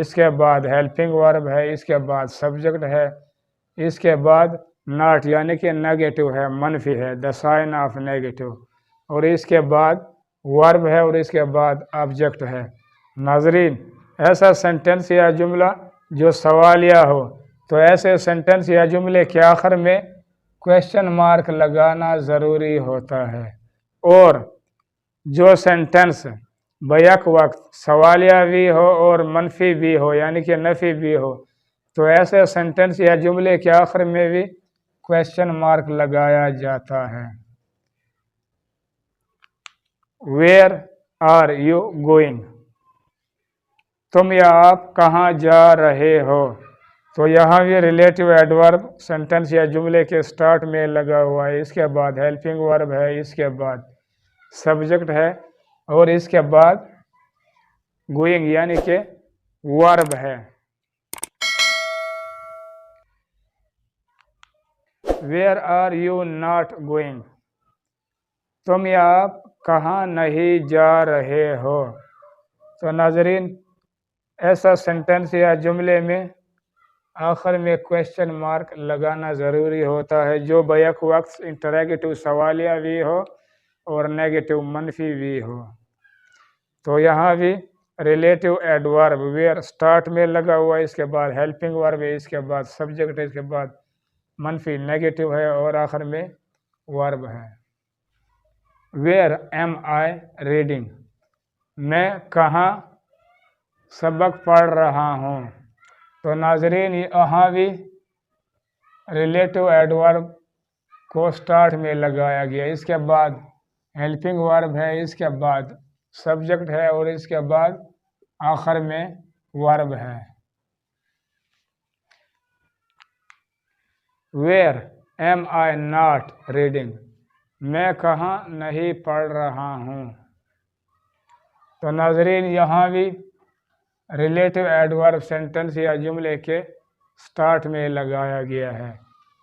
اس کے بعد ہیلپنگ ورب ہے، اس کے بعد سبجیکٹ ہے، اس کے بعد ناٹ یعنی کہ نیگیٹو ہے، منفی ہے، دا سائن آف نیگیٹو، اور اس کے بعد ورب ہے، اور اس کے بعد آبجیکٹ ہے۔ ناظرین، ایسا سینٹنس یا جملہ جو سوالیہ ہو تو ایسے سینٹنس یا جملے کے آخر میں کویشچن مارک لگانا ضروری ہوتا ہے، اور جو سینٹنس بیک وقت سوالیہ بھی ہو اور منفی بھی ہو یعنی کہ نفی بھی ہو تو ایسے سینٹنس یا جملے کے آخر میں بھی کویشچن مارک لگایا جاتا ہے۔ ویئر آر یو گوئنگ، تم یا آپ کہاں جا رہے ہو، تو یہاں بھی ریلیٹو ایڈورب سینٹنس یا جملے کے سٹارٹ میں لگا ہوا ہے، اس کے بعد ہیلپنگ ورب ہے، اس کے بعد سبجیکٹ ہے، اور اس کے بعد گوئنگ یعنی کہ ورب ہے۔ Where are you not going, تم یا آپ کہاں نہیں جا رہے ہو، تو ناظرین ایسا سینٹنس یا جملے میں آخر میں کویشچن مارک لگانا ضروری ہوتا ہے جو بیک وقت انٹریگیٹو سوالیہ بھی ہو اور نیگیٹو منفی بھی ہو۔ تو یہاں بھی ریلیٹو ایڈورب ویئر سٹارٹ میں لگا ہوا ہے، اس کے بعد ہیلپنگ ورب ہے، اس کے بعد سبجیکٹ ہے، اس کے بعد منفی نیگیٹو ہے، اور آخر میں ورب ہے۔ ویئر ایم آئی ریڈنگ، میں کہاں سبق پڑھ رہا ہوں، تو ناظرین یہاں بھی ریلیٹو ایڈورب کو سٹارٹ میں لگایا گیا، اس کے بعد ہیلپنگ ورب ہے، اس کے بعد سبجیکٹ ہے، اور اس کے بعد آخر میں ورب ہے۔ Where am I not reading, میں کہاں نہیں پڑھ رہا ہوں، تو ناظرین یہاں بھی ریلیٹو ایڈورب سینٹنس یا جملے کے سٹارٹ میں لگایا گیا ہے،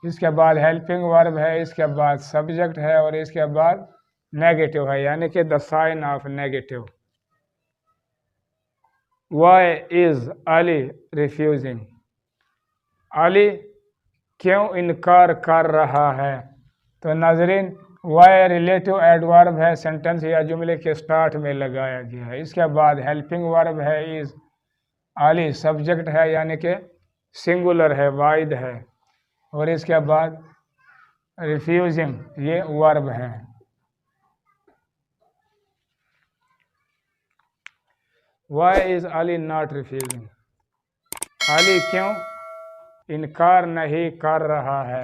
اس کے بعد ہیلپنگ ورب ہے، اس کے بعد سبجیکٹ ہے، اور اس کے بعد نیگیٹو ہے یعنی کہ the sign of negative. Why is Ali refusing, Ali کیوں انکار کر رہا ہے، تو ناظرین وائی ریلیٹو ایڈورب ہے، سینٹنس یا جملے کے سٹارٹ میں لگایا گیا ہے، اس کے بعد ہیلپنگ ورب ہے، از، علی سبجیکٹ ہے یعنی کہ سنگولر ہے، واحد ہے، اور اس کے بعد ریفیوزنگ یہ ورب ہے۔ Why is Ali not refusing, Ali کیوں انکار نہیں کر رہا ہے،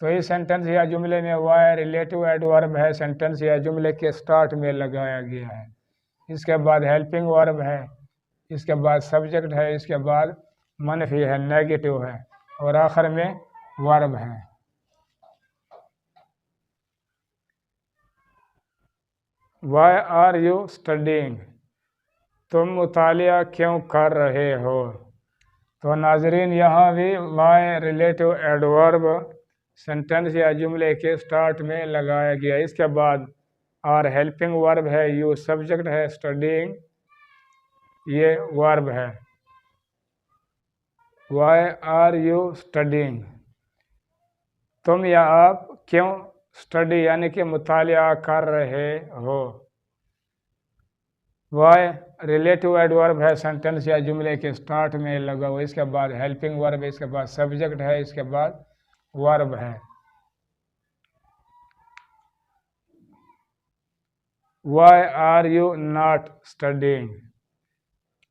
تو اس سینٹنس یا جملے میں وائی ریلیٹو ایڈورب ہے، سینٹنس یا جملے کے سٹارٹ میں لگایا گیا ہے، اس کے بعد ہیلپنگ ورب ہے، اس کے بعد سبجیکٹ ہے، اس کے بعد منفی ہے، نیگیٹو ہے، اور آخر میں ورب ہے۔ وائی آر یو اسٹڈیئنگ، تم مطالعہ کیوں کر رہے ہو، تو ناظرین یہاں بھی وائی ریلیٹو ایڈورب سینٹنس یا جملے کے سٹارٹ میں لگایا گیا، اس کے بعد آر ہیلپنگ ورب ہے، یو سبجیکٹ ہے، اسٹڈیئنگ یہ ورب ہے۔ وائی آر یو اسٹڈیئنگ، تم یا آپ کیوں اسٹڈی یعنی کہ مطالعہ کر رہے ہو، وائی ریلیٹو ایڈورب ہے، سینٹنس یا جملے کے سٹارٹ میں لگا ہوا، اس کے بعد ہیلپنگ ورب ہے، اس کے بعد سبجیکٹ ہے، اس کے بعد ورب ہے۔ Why are you not studying,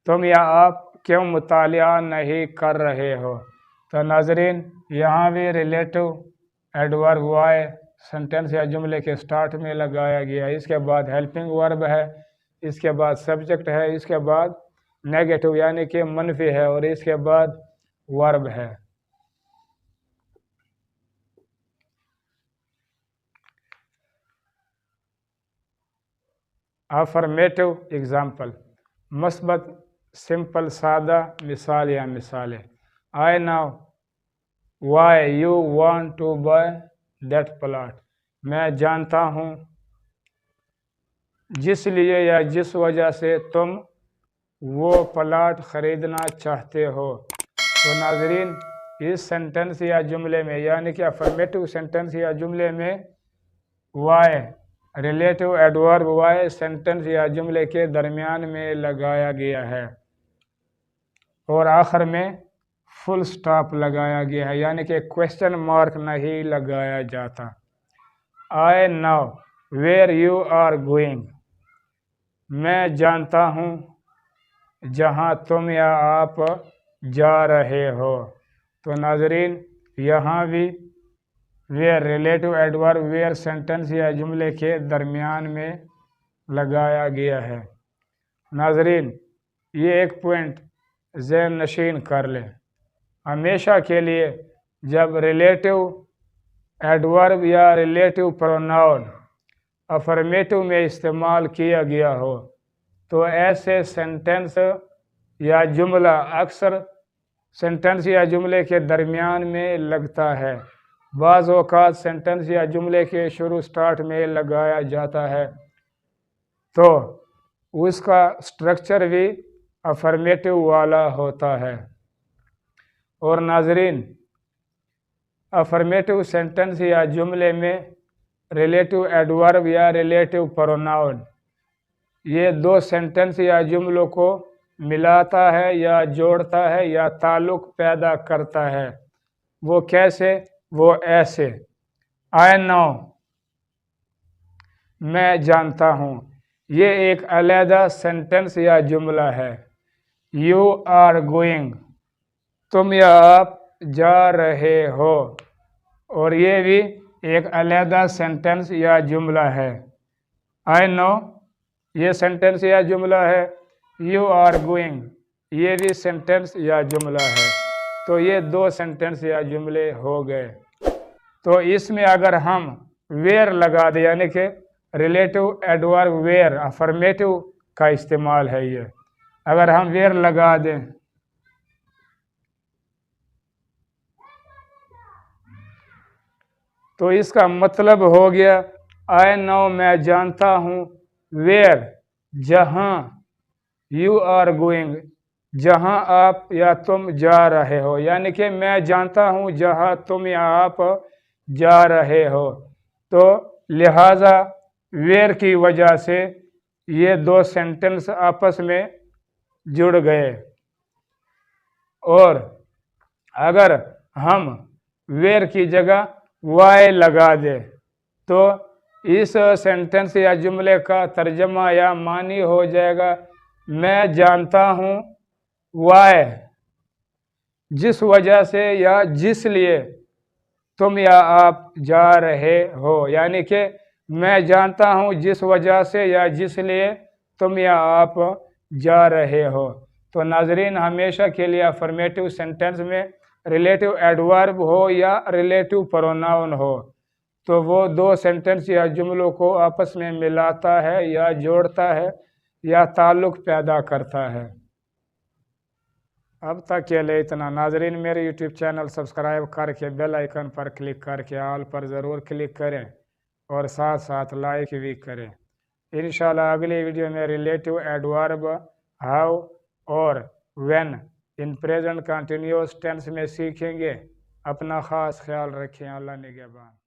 تم یا آپ کیوں مطالعہ نہیں کر رہے ہو، تو ناظرین یہاں بھی ریلیٹو ایڈورب وائی سینٹنس یا جملے کے سٹارٹ میں لگایا گیا، اس کے بعد ہیلپنگ ورب ہے، اس کے بعد سبجیکٹ ہے، اس کے بعد نیگیٹو یعنی کہ منفی ہے، اور اس کے بعد ورب ہے۔ افرمیٹو ایگزامپل، مثبت سمپل سادہ مثال یا مثالیں۔ I know why you want to buy that plot, میں جانتا ہوں جس لیے یا جس وجہ سے تم وہ پلاٹ خریدنا چاہتے ہو۔ تو ناظرین اس سینٹنس یا جملے میں یعنی کہ افرمیٹو سینٹنس یا جملے میں why relative adverb why sentence یا جملے کے درمیان میں لگایا گیا ہے اور آخر میں فل سٹاپ لگایا گیا ہے، یعنی کہ کوشچن مارک نہیں لگایا جاتا۔ I know where you are going، میں جانتا ہوں جہاں تم یا آپ جا رہے ہو۔ تو ناظرین یہاں بھی where relative adverb where sentence یا جملے کے درمیان میں لگایا گیا ہے۔ ناظرین یہ ایک پوائنٹ ذہن نشین کر لیں، ہمیشہ کے لیے جب ریلیٹو ایڈورب یا ریلیٹو پروناؤن افرمیٹو میں استعمال کیا گیا ہو تو ایسے سینٹنس یا جملہ اکثر سینٹنس یا جملے کے درمیان میں لگتا ہے، بعض اوقات سینٹنس یا جملے کے شروع سٹارٹ میں لگایا جاتا ہے، تو اس کا سٹرکچر بھی افرمیٹو والا ہوتا ہے۔ اور ناظرین افرمیٹو سینٹنس یا جملے میں ریلیٹو ایڈورب یا ریلیٹو پروناؤن یہ دو سینٹنس یا جملوں کو ملاتا ہے یا جوڑتا ہے یا تعلق پیدا کرتا ہے۔ وہ کیسے؟ وہ ایسے I know میں جانتا ہوں، یہ ایک علیحدہ سینٹنس یا جملہ ہے۔ You are going تم یا آپ جا رہے ہو، اور یہ بھی ایک علیحدہ سینٹنس یا جملہ ہے۔ I know یہ سینٹنس یا جملہ ہے، You are going یہ بھی سینٹنس یا جملہ ہے، تو یہ دو سینٹنس یا جملے ہو گئے۔ تو اس میں اگر ہم ویئر لگا دیں یعنی کہ ریلیٹو ایڈورب ویئر افرمیٹو کا استعمال ہے، یہ اگر ہم ویئر لگا دیں تو اس کا مطلب ہو گیا I know میں جانتا ہوں، ویئر جہاں، You are going جہاں آپ یا تم جا رہے ہو، یعنی کہ میں جانتا ہوں جہاں تم یا آپ جا رہے ہو، تو لہٰذا ویئر کی وجہ سے یہ دو سینٹنس آپس میں جڑ گئے۔ اور اگر ہم ویئر کی جگہ وائی لگا دیں تو اس سینٹنس یا جملے کا ترجمہ یا معنی ہو جائے گا میں جانتا ہوں وائی جس وجہ سے یا جس لیے تم یا آپ جا رہے ہو، یعنی کہ میں جانتا ہوں جس وجہ سے یا جس لیے تم یا آپ جا رہے ہو۔ تو ناظرین ہمیشہ کے لیے افرمیٹو سینٹنس میں ریلیٹو ایڈورب ہو یا ریلیٹو پروناؤن ہو تو وہ دو سینٹنس یا جملوں کو آپس میں ملاتا ہے یا جوڑتا ہے یا تعلق پیدا کرتا ہے۔ اب تک کے لیے اتنا۔ ناظرین میرے یوٹیوب چینل سبسکرائب کر کے بیل آئیکن پر کلک کر کے آل پر ضرور کلک کریں اور ساتھ ساتھ لائک بھی کریں۔ انشاءاللہ اگلی ویڈیو میں ریلیٹو ایڈورب ہاؤ اور when in present continuous tense میں سیکھیں گے۔ اپنا خاص خیال رکھیں، اللہ نگہبان۔